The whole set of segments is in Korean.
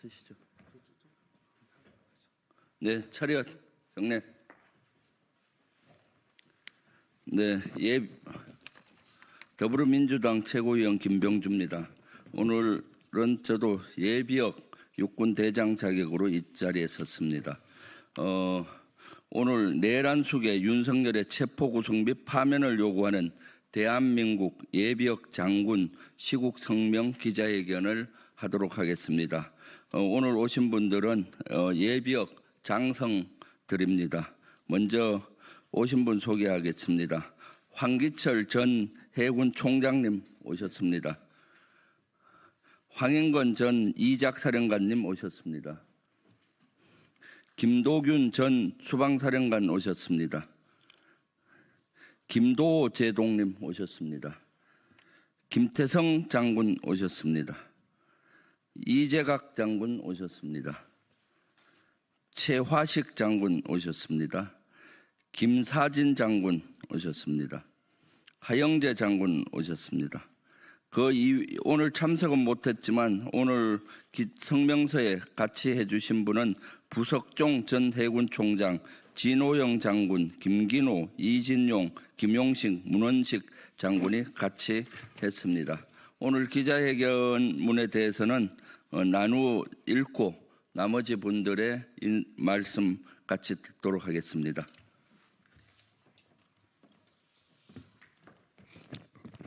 서시죠. 네, 차렷 경례. 네, 더불어민주당 최고위원 김병주입니다. 오늘은 저도 예비역 육군대장 자격으로 이 자리에 섰습니다. 오늘 내란숙의 윤석열의 체포구속 및 파면을 요구하는 대한민국 예비역 장군 시국 성명 기자회견을 하도록 하겠습니다. 오늘 오신 분들은 예비역 장성들입니다. 먼저 오신 분 소개하겠습니다. 황기철 전 해군 총장님 오셨습니다. 황행건 전 이작사령관님 오셨습니다. 김도균 전 수방사령관 오셨습니다. 김도호 제독님 오셨습니다. 김태성 장군 오셨습니다. 이재각 장군 오셨습니다. 최화식 장군 오셨습니다. 김사진 장군 오셨습니다. 하영재 장군 오셨습니다. 오늘 참석은 못했지만 오늘 성명서에 같이 해주신 분은 부석종 전 해군 총장, 진호영 장군, 김기노, 이진용, 김용식, 문원식 장군이 같이 했습니다. 오늘 기자회견문에 대해서는 나누어 읽고 나머지 분들의 말씀 같이 듣도록 하겠습니다.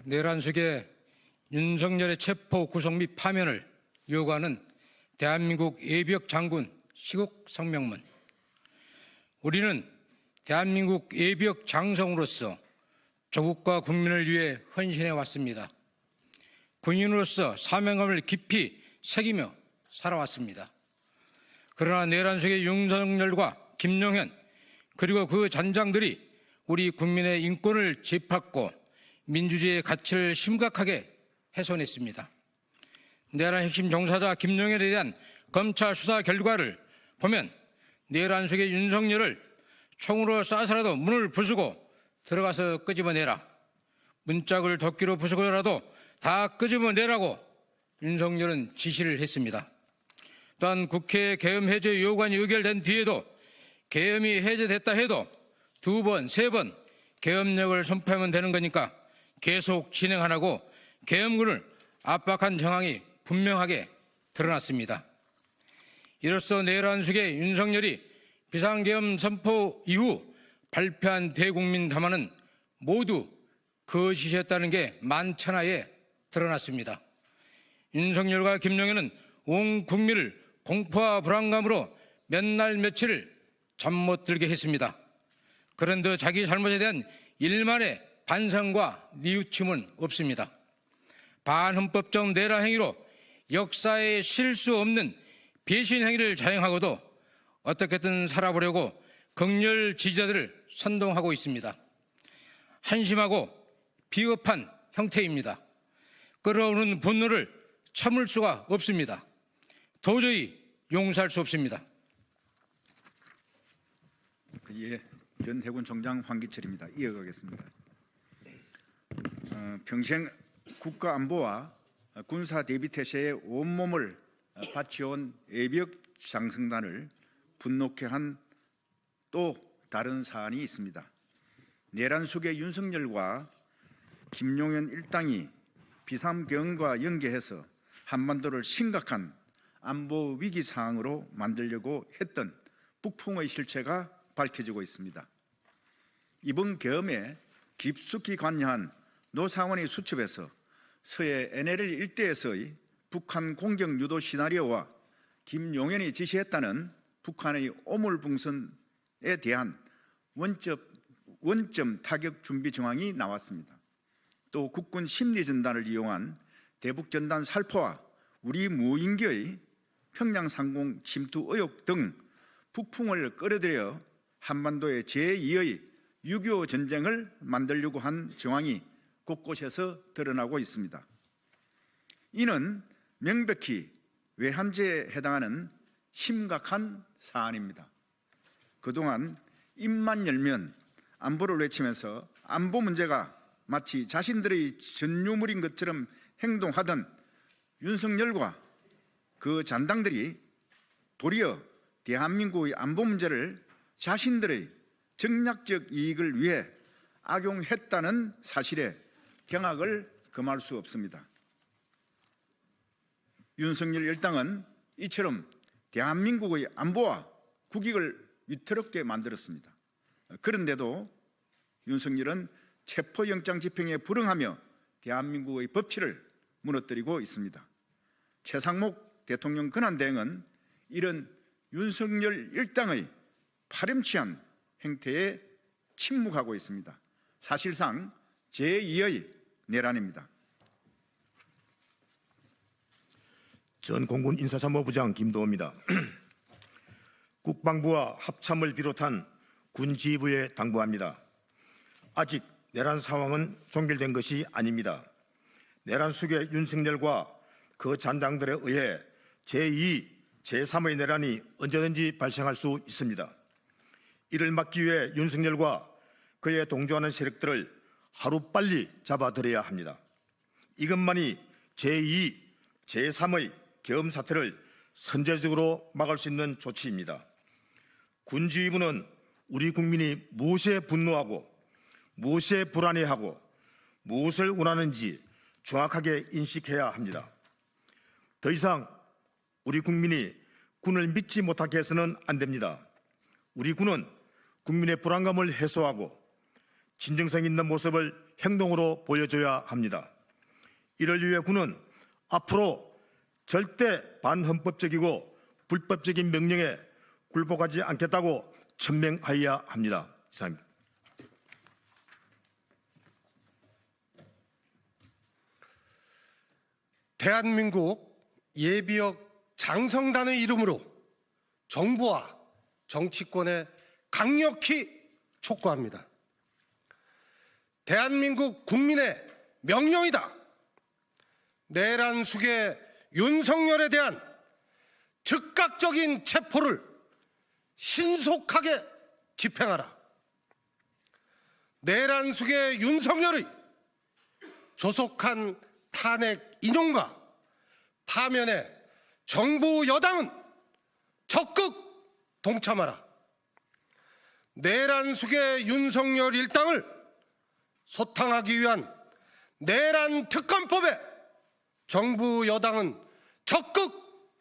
내란숙의 윤석열의 체포, 구속 및 파면을 요구하는 대한민국 예비역 장군 시국 성명문. 우리는 대한민국 예비역 장성으로서 조국과 국민을 위해 헌신해 왔습니다. 군인으로서 사명감을 깊이 새기며 살아왔습니다. 그러나 내란숙의 윤석열과 김용현 그리고 그 잔장들이 우리 국민의 인권을 짓밟고 민주주의의 가치를 심각하게 훼손했습니다. 내란 핵심 종사자 김용현에 대한 검찰 수사 결과를 보면 내란숙의 윤석열을 총으로 쏴서라도 문을 부수고 들어가서 끄집어내라. 문짝을 도끼로 부수고라도 다 끄집어내라고 윤석열은 지시를 했습니다. 또한 국회 계엄 해제 요구안이 의결된 뒤에도 계엄이 해제됐다 해도 2번, 3번 계엄령을 선포하면 되는 거니까 계속 진행하라고 계엄군을 압박한 정황이 분명하게 드러났습니다. 이로써 내란숙의 윤석열이 비상계엄 선포 이후 발표한 대국민 담화는 모두 거짓이었다는 게 만천하에 드러났습니다. 윤석열과 김용현은 온 국민을 공포와 불안감으로 몇 날 며칠을 잠 못 들게 했습니다. 그런데 자기 잘못에 대한 일만의 반성과 뉘우침은 없습니다. 반헌법적 내란 행위로 역사에 쉴 수 없는 배신 행위를 자행하고도 어떻게든 살아보려고 극렬 지지자들을 선동하고 있습니다. 한심하고 비겁한 형태입니다. 끓어오르는 분노를 참을 수가 없습니다. 도저히 용서할 수 없습니다. 예, 전 해군 총장 황기철입니다. 이어가겠습니다. 평생 국가 안보와 군사 대비 태세에 온몸을 바치온 예비역 장성단을 분노케 한 또 다른 사안이 있습니다. 내란숙의 윤석열과 김용현 일당이 비상계엄과 연계해서 한반도를 심각한 안보 위기 상황으로 만들려고 했던 북풍의 실체가 밝혀지고 있습니다. 이번 계엄에 깊숙이 관여한 노상원의 수첩에서 서해 NLL 일대에서의 북한 공격 유도 시나리오와 김용현이 지시했다는 북한의 오물풍선에 대한 원점 타격 준비 정황이 나왔습니다. 또 국군 심리전단을 이용한 대북전단 살포와 우리 무인기의 평양 상공 침투 의혹 등 북풍을 끌어들여 한반도의 제2의 6.25 전쟁을 만들려고 한 정황이 곳곳에서 드러나고 있습니다. 이는 명백히 외환죄에 해당하는 심각한 사안입니다. 그동안 입만 열면 안보를 외치면서 안보 문제가 마치 자신들의 전유물인 것처럼 행동하던 윤석열과 그 잔당들이 도리어 대한민국의 안보 문제를 자신들의 정략적 이익을 위해 악용했다는 사실에 경악을 금할 수 없습니다. 윤석열 일당은 이처럼 대한민국의 안보와 국익을 위태롭게 만들었습니다. 그런데도 윤석열은 체포영장 집행에 불응하며 대한민국의 법치를 무너뜨리고 있습니다. 최상목 대통령 권한대행은 이런 윤석열 일당의 파렴치한 행태에 침묵하고 있습니다. 사실상 제2의 내란입니다. 전 공군 인사참모부장 김도호입니다. 국방부와 합참을 비롯한 군지휘부에 당부합니다. 아직 내란 상황은 종결된 것이 아닙니다. 내란 수괴 윤석열과 그 잔당들에 의해 제2, 제3의 내란이 언제든지 발생할 수 있습니다. 이를 막기 위해 윤석열과 그에 동조하는 세력들을 하루빨리 잡아들여야 합니다. 이것만이 제2, 제3의 계엄 사태를 선제적으로 막을 수 있는 조치입니다. 군지휘부는 우리 국민이 무엇에 분노하고 무엇에 불안해하고 무엇을 원하는지 정확하게 인식해야 합니다. 더 이상 우리 국민이 군을 믿지 못하게 해서는 안 됩니다. 우리 군은 국민의 불안감을 해소하고 진정성 있는 모습을 행동으로 보여줘야 합니다. 이를 위해 군은 앞으로 절대 반헌법적이고 불법적인 명령에 굴복하지 않겠다고 천명하여야 합니다. 이상입니다. 대한민국 예비역 장성단의 이름으로 정부와 정치권에 강력히 촉구합니다. 대한민국 국민의 명령이다. 내란 수괴 윤석열에 대한 즉각적인 체포를 신속하게 집행하라. 내란 수괴 윤석열의 조속한 탄핵 인용과 파면에 정부 여당은 적극 동참하라. 내란 수괴 윤석열 일당을 소탕하기 위한 내란 특검법에 정부 여당은 적극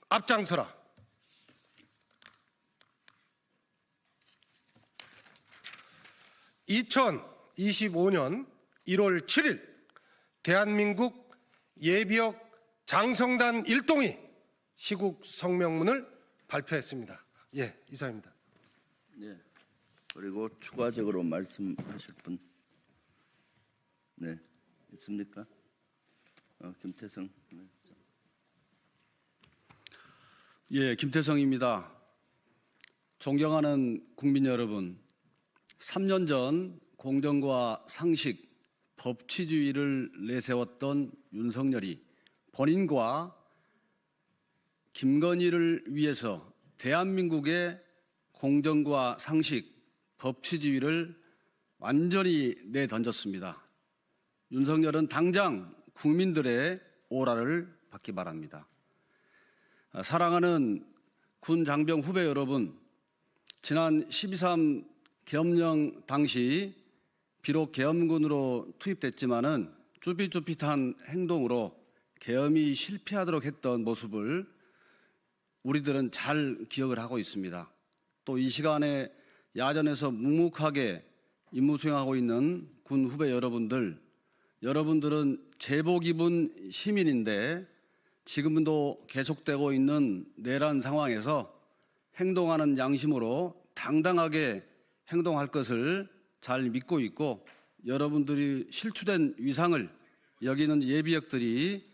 앞장서라. (2025년 1월 7일) 대한민국 예비역 장성단 1동이 시국 성명문을 발표했습니다. 예, 이상입니다. 네. 그리고 추가적으로 말씀하실 분, 네, 있습니까? 김태성. 네. 예, 김태성입니다. 존경하는 국민 여러분, 3년 전 공정과 상식, 법치주의를 내세웠던 윤석열이 본인과 김건희를 위해서 대한민국의 공정과 상식, 법치주의를 완전히 내던졌습니다. 윤석열은 당장 국민들의 오라를 받기 바랍니다. 사랑하는 군 장병 후배 여러분, 지난 12.3 계엄령 당시 비록 계엄군으로 투입됐지만은 쭈삣쭈삣한 행동으로 계엄이 실패하도록 했던 모습을 우리들은 잘 기억을 하고 있습니다. 또 이 시간에 야전에서 묵묵하게 임무 수행하고 있는 군 후배 여러분들은 제복 입은 시민인데 지금도 계속되고 있는 내란 상황에서 행동하는 양심으로 당당하게 행동할 것을 잘 믿고 있고, 여러분들이 실추된 위상을 여기는 예비역들이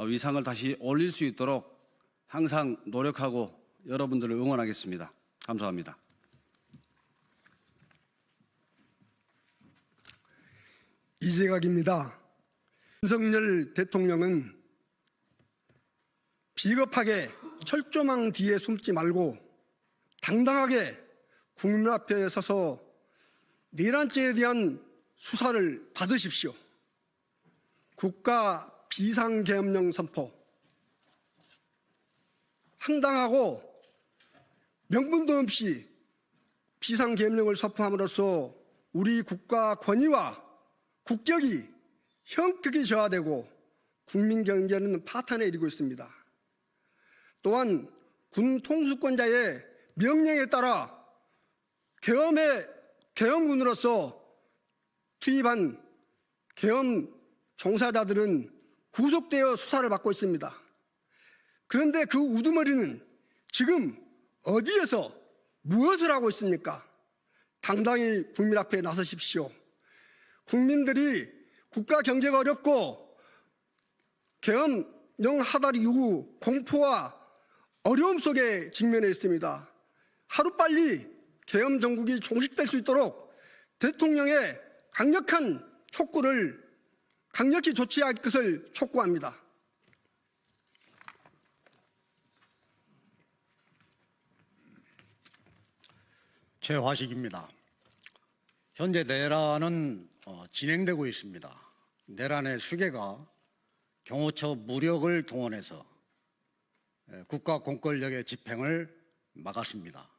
위상을 다시 올릴 수 있도록 항상 노력하고 여러분들을 응원하겠습니다. 감사합니다. 이재각입니다. 윤석열 대통령은 비겁하게 철조망 뒤에 숨지 말고 당당하게 국민 앞에 서서 내란죄에 대한 수사를 받으십시오. 국가 비상계엄령 선포, 황당하고 명분도 없이 비상계엄령을 선포함으로써 우리 국가 권위와 국격이 형격히 저하되고 국민 경제는 파탄에 이르고 있습니다. 또한 군 통수권자의 명령에 따라 계엄군으로서 투입한 계엄 종사자들은 구속되어 수사를 받고 있습니다. 그런데 그 우두머리는 지금 어디에서 무엇을 하고 있습니까? 당당히 국민 앞에 나서십시오. 국민들이 국가 경제가 어렵고 계엄령 하달 이후 공포와 어려움 속에 직면해 있습니다. 하루빨리 계엄 정국이 종식될 수 있도록 대통령의 강력한 촉구를 강력히 조치할 것을 촉구합니다. 최화식입니다. 현재 내란은 진행되고 있습니다. 내란의 수괴가 경호처 무력을 동원해서 국가 공권력의 집행을 막았습니다.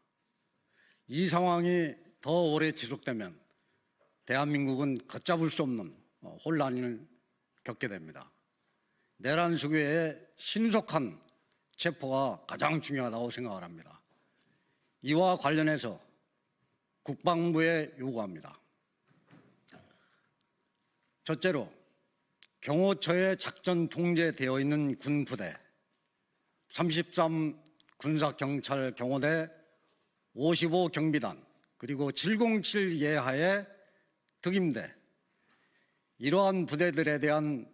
이 상황이 더 오래 지속되면 대한민국은 걷잡을 수 없는 혼란을 겪게 됩니다. 내란 수괴의 신속한 체포가 가장 중요하다고 생각을 합니다. 이와 관련해서 국방부에 요구합니다. 첫째로 경호처에 작전 통제되어 있는 군부대 33 군사경찰 경호대 55 경비단 그리고 707 예하의 특임대 이러한 부대들에 대한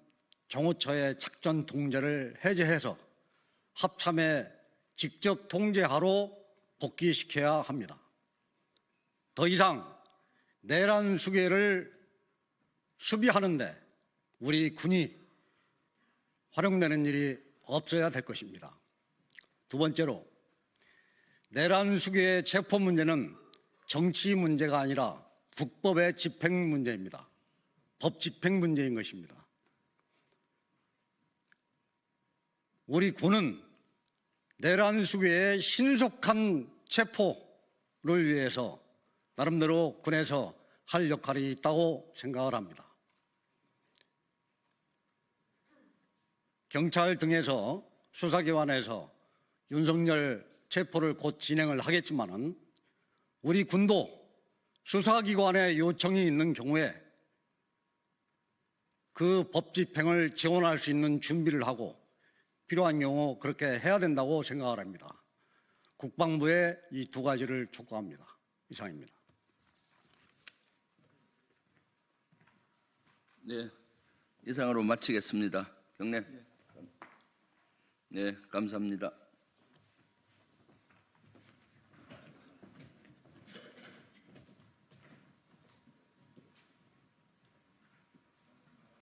경호처의 작전 통제를 해제해서 합참에 직접 통제하러 복귀시켜야 합니다. 더 이상 내란 수괴를 수비하는데 우리 군이 활용되는 일이 없어야 될 것입니다. 두 번째로 내란 수괴의 체포 문제는 정치 문제가 아니라 국법의 집행 문제입니다. 법 집행 문제인 것입니다. 우리 군은 내란 수괴의 신속한 체포를 위해서 나름대로 군에서 할 역할이 있다고 생각을 합니다. 경찰 등에서 수사기관에서 윤석열 체포를 곧 진행을 하겠지만은 우리 군도 수사기관의 요청이 있는 경우에 그 법 집행을 지원할 수 있는 준비를 하고 필요한 경우 그렇게 해야 된다고 생각을 합니다. 국방부에 이 두 가지를 촉구합니다. 이상입니다. 네, 이상으로 마치겠습니다. 경례. 네, 감사합니다.